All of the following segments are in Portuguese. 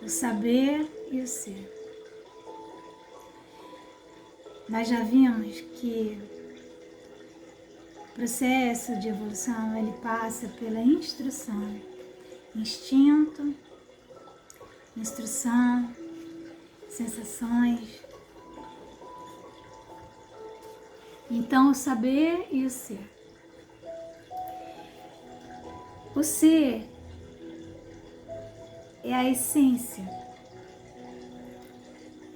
o saber e o ser. Nós já vimos que o processo de evolução ele passa pela instrução, instinto, instrução, sensações. Então, o saber e o ser. O ser é a essência,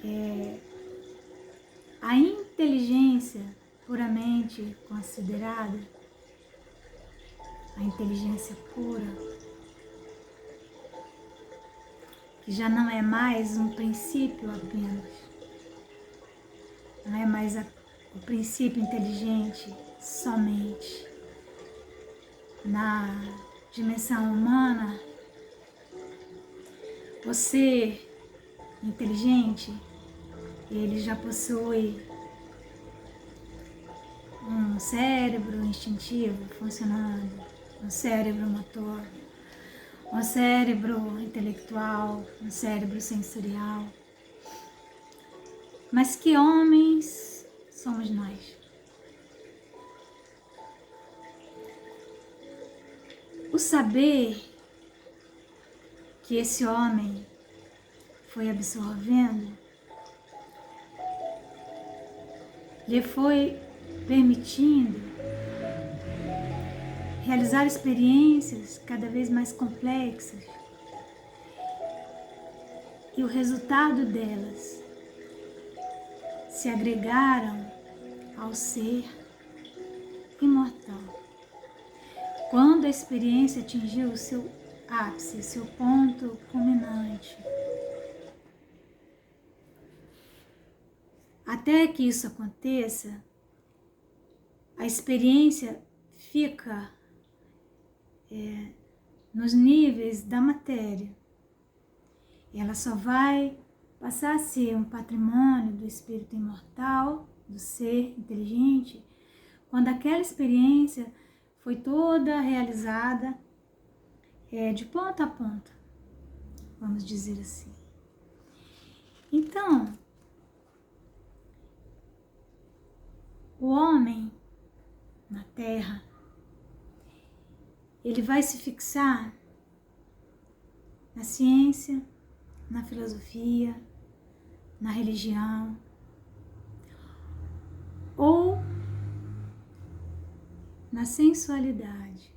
é a inteligência puramente considerada, a inteligência pura, que já não é mais um princípio apenas, não é mais o princípio inteligente somente na dimensão humana. O ser inteligente, ele já possui um cérebro instintivo funcionando, um cérebro motor, um cérebro intelectual, um cérebro sensorial. Mas que homens somos nós? O saber que esse homem foi absorvendo lhe foi permitindo realizar experiências cada vez mais complexas, e o resultado delas se agregaram ao ser imortal. Quando a experiência atingiu o seu ápice, seu ponto culminante, até que isso aconteça, a experiência fica nos níveis da matéria. Ela só vai passar a ser um patrimônio do espírito imortal, do ser inteligente, quando aquela experiência foi toda realizada de ponta a ponta, vamos dizer assim. Então, o homem na Terra, ele vai se fixar na ciência, na filosofia, na religião, ou na sensualidade.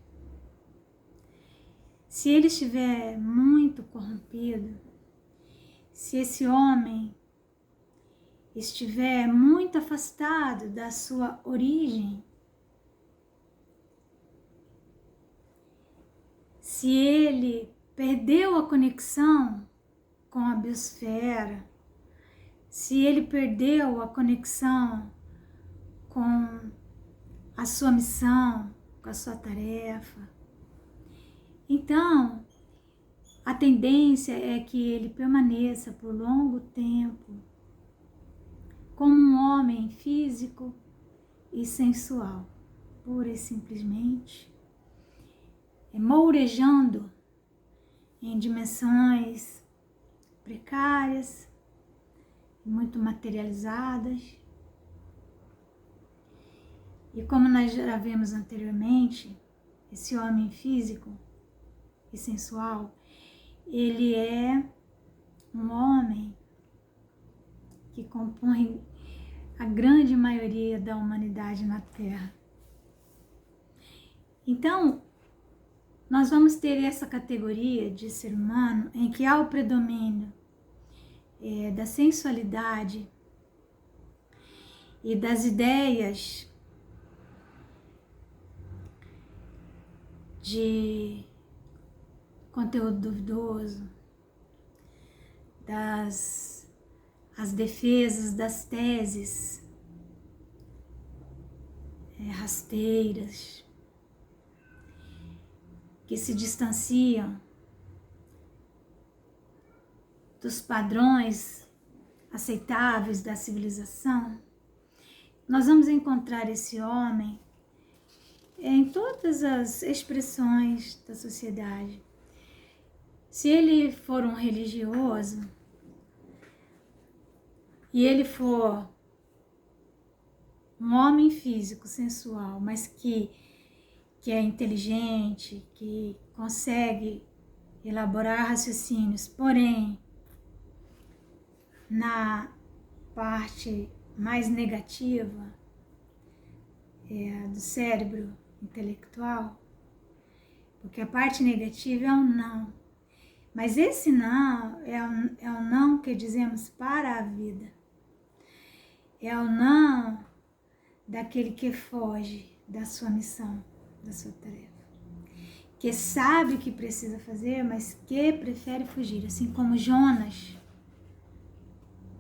Se ele estiver muito corrompido, se esse homem estiver muito afastado da sua origem, se ele perdeu a conexão com a biosfera, se ele perdeu a conexão com a sua missão, com a sua tarefa, então a tendência é que ele permaneça por longo tempo como um homem físico e sensual, pura e simplesmente, mourejando em dimensões precárias, muito materializadas. E como nós já vimos anteriormente, esse homem físico e sensual, ele é um homem que compõe a grande maioria da humanidade na Terra. Então, nós vamos ter essa categoria de ser humano em que há o predomínio da sensualidade e das ideias de conteúdo duvidoso, as defesas das teses rasteiras, que se distanciam dos padrões aceitáveis da civilização. Nós vamos encontrar esse homem em todas as expressões da sociedade. Se ele for um religioso e ele for um homem físico, sensual, mas que é inteligente, que consegue elaborar raciocínios, porém, na parte mais negativa do cérebro intelectual, porque a parte negativa é um não, mas esse não é um não que dizemos para a vida, é o não daquele que foge da sua missão, da sua tarefa, que sabe o que precisa fazer, mas que prefere fugir, assim como Jonas,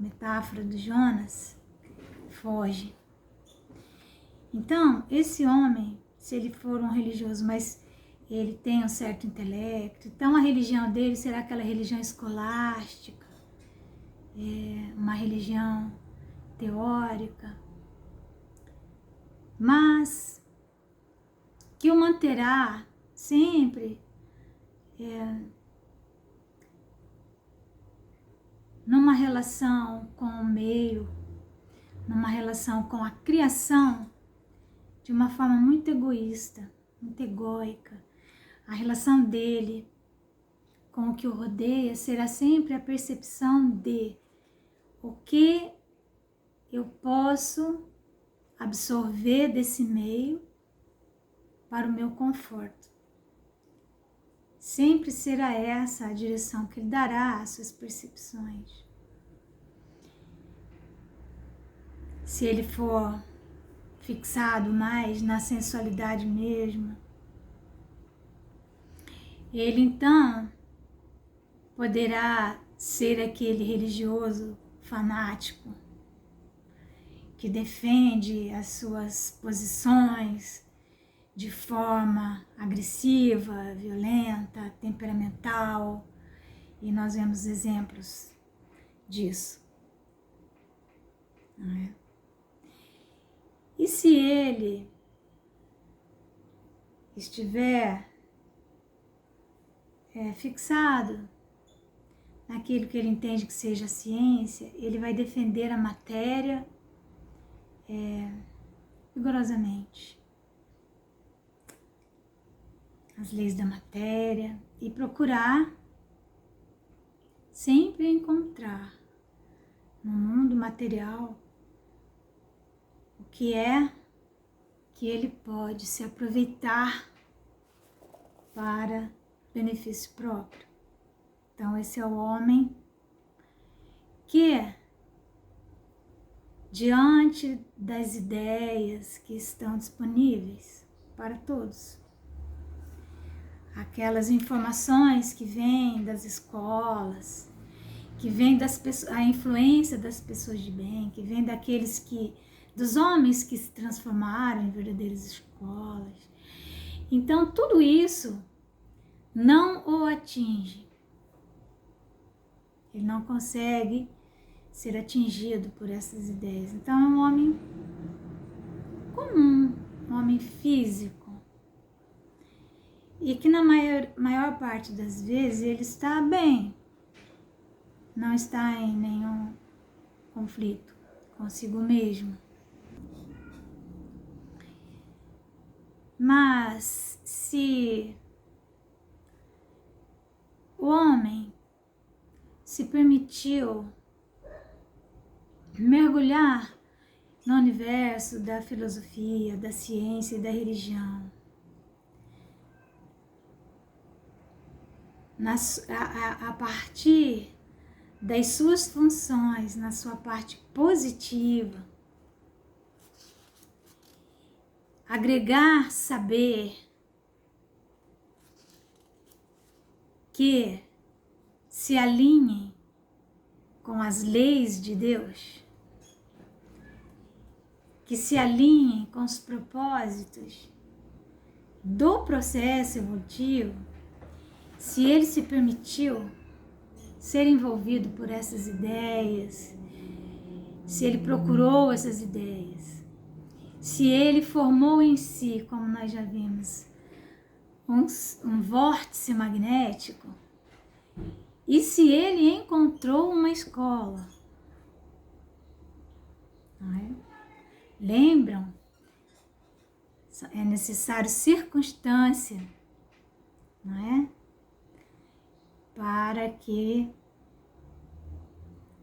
metáfora do Jonas, foge. Então, esse homem, se ele for um religioso, mas ele tem um certo intelecto, então a religião dele será aquela religião escolástica, uma religião teórica, mas que o manterá sempre numa relação com o meio, numa relação com a criação, de uma forma muito egoísta, muito egóica. A relação dele com o que o rodeia será sempre a percepção de o que eu posso absorver desse meio para o meu conforto. Sempre será essa a direção que ele dará às suas percepções. Se ele for fixado mais na sensualidade mesmo, ele então poderá ser aquele religioso fanático que defende as suas posições de forma agressiva, violenta, temperamental, e nós vemos exemplos disso, não é? E se ele estiver fixado naquilo que ele entende que seja a ciência, ele vai defender a matéria rigorosamente, as leis da matéria, e procurar sempre encontrar no mundo material o que é que ele pode se aproveitar para benefício próprio. Então esse é o homem que, diante das ideias que estão disponíveis para todos, aquelas informações que vêm das escolas, que vêm a influência das pessoas de bem, que vêm dos homens que se transformaram em verdadeiras escolas. Então tudo isso não o atinge. Ele não consegue ser atingido por essas ideias. Então é um homem comum, um homem físico, e que na maior parte das vezes ele está bem, não está em nenhum conflito consigo mesmo. Mas se o homem se permitiu mergulhar no universo da filosofia, da ciência e da religião, a partir das suas funções, na sua parte positiva, agregar saber que se alinhem com as leis de Deus, que se alinhem com os propósitos do processo evolutivo, se ele se permitiu ser envolvido por essas ideias, se ele procurou essas ideias, se ele formou em si, como nós já vimos, um vórtice magnético, E se ele encontrou uma escola? Não é? Lembram? É necessário circunstância, não é? Para que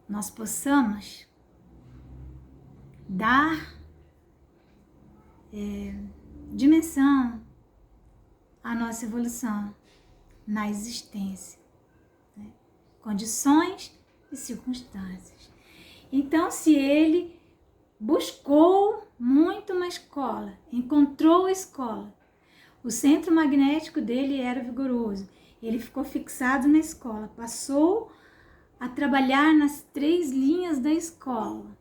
nós possamos dar dimensão à nossa evolução na existência, né? Condições e circunstâncias. Então, se ele buscou muito uma escola, encontrou a escola, o centro magnético dele era vigoroso, ele ficou fixado na escola, passou a trabalhar nas 3 linhas da escola.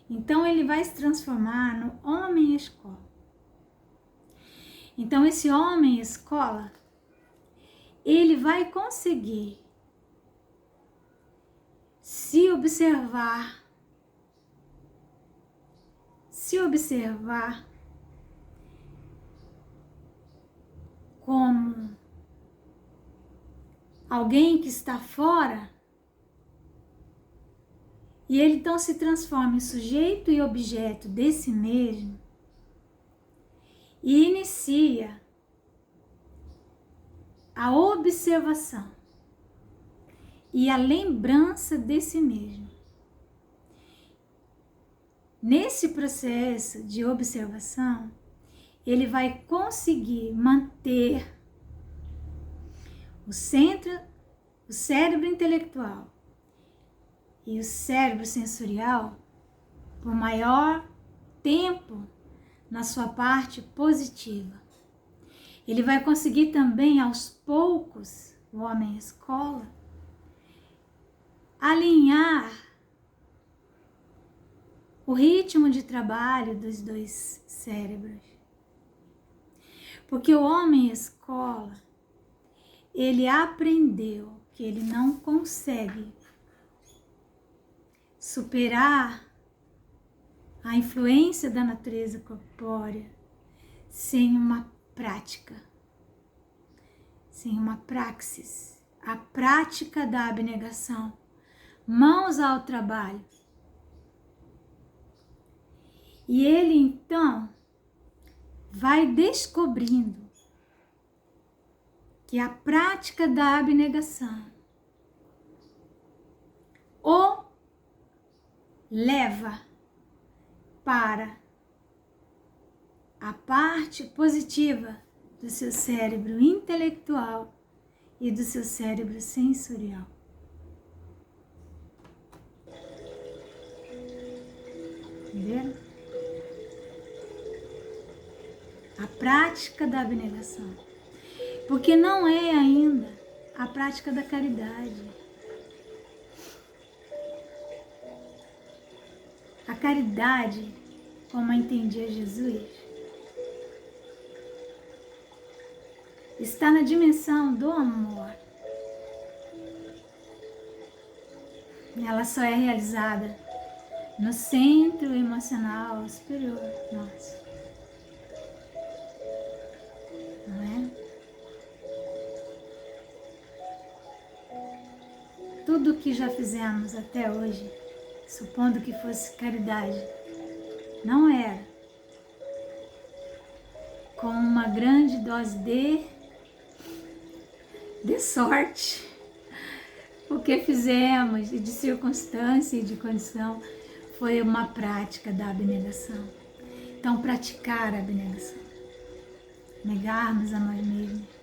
Então, ele vai se transformar no homem-escola. Então, esse homem-escola, ele vai conseguir se observar como alguém que está fora, e ele então se transforma em sujeito e objeto de si mesmo e inicia a observação e a lembrança de si mesmo. Nesse processo de observação, ele vai conseguir manter o cérebro intelectual e o cérebro sensorial por maior tempo na sua parte positiva. Ele vai conseguir também, aos poucos, o homem-escola, alinhar o ritmo de trabalho dos 2 cérebros. Porque o homem-escola, ele aprendeu que ele não consegue superar a influência da natureza corpórea sem uma prática, sem uma praxis, a prática da abnegação, mãos ao trabalho. E ele então vai descobrindo que a prática da abnegação o leva para a parte positiva do seu cérebro intelectual e do seu cérebro sensorial. Entenderam? A prática da abnegação. Porque não é ainda a prática da caridade. A caridade, como a entendia Jesus, está na dimensão do amor. Ela só é realizada no centro emocional superior nosso. Não é? Tudo o que já fizemos até hoje, supondo que fosse caridade, não era com uma grande dose de sorte, o que fizemos, e de circunstância e de condição, foi uma prática da abnegação. Então, praticar a abnegação, negarmos a nós mesmos,